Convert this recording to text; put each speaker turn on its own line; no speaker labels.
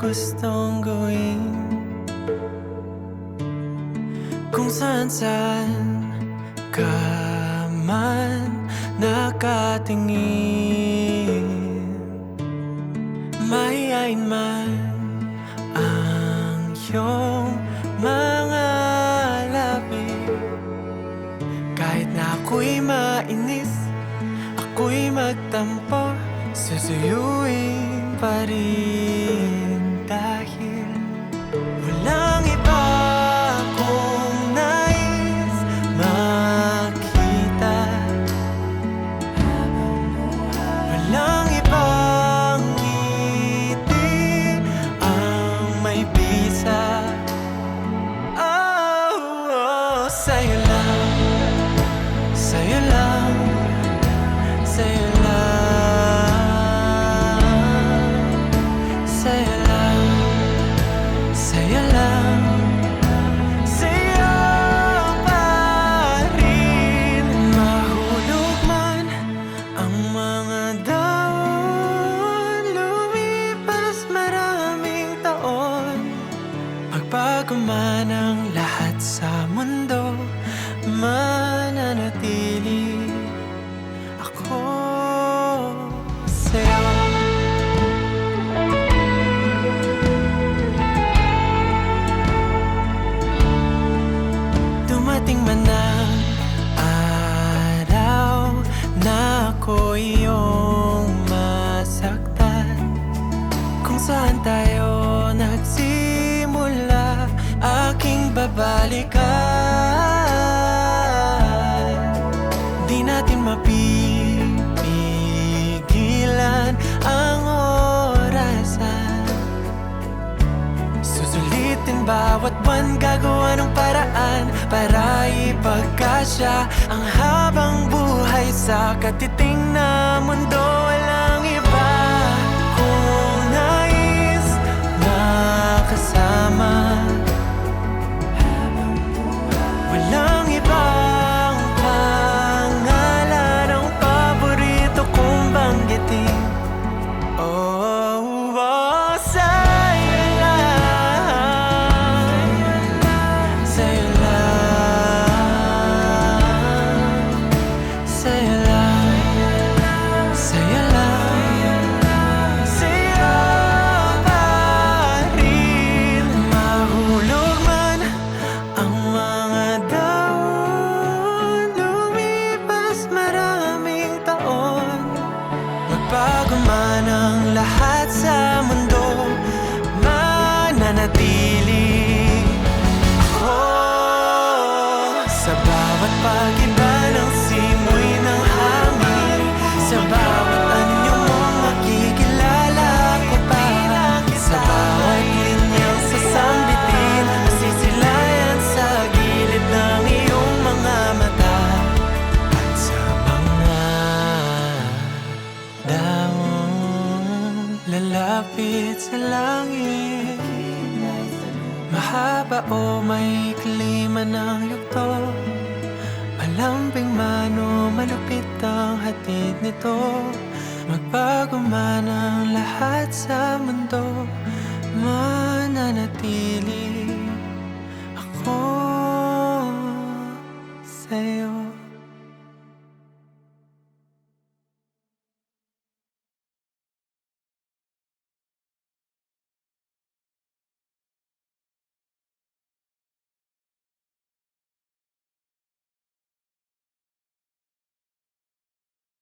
gustong gawin, kung saan-saan ka man nakatingin. Mahihain man ang iyong mga labi, kahit na ako'y mainis, ako'y magtampo, susuyuin pa rin. Dahil walang iba kong nais makita, walang ibang ngiti ang may bisa. Oh, sa'yo lang, sa'yo lang, sa'yo lang, sa'yo lang, sa'yo lang, sa'yo pa rin. Mahulog man ang mga dahon, lumipas maraming taon, magbago man ang lahat sa mundo, mananatili ako sa'yo. Dumating man ang araw na ako iyong masaktan, kung saan tayo nagsimula, aking babalikan. Di natin mapipigilan ang orasan, susulitin bawat buwan, gagawa ng paraan para ipagkasya ang habang buhay sa katiting na mundo. Walang iba kung nais makasama, walang ibang pangalan ang paborito kong banggitin. Oh, oh, sa'yo lang, sa'yo lang, sa'yo lang, sa'yo lang, sa'yo pa rin. Mahulog man ang mga dahon, lumipas maraming taon, magbago man ang lahat sa mundo, mananatili ako sa bawat pag-iba ng simoy ng hangin, sa bawat anyo mong makikilala ko pa, sa bawat linyang sasambitin, masisilayan sa gilid ng iyong mga mata, at sa mga dahon lalapit sa langit. Mahaba o maikli man ang yugto, malambing man o malupit ang hatid nito, magbago man ang lahat sa mundo, mananatili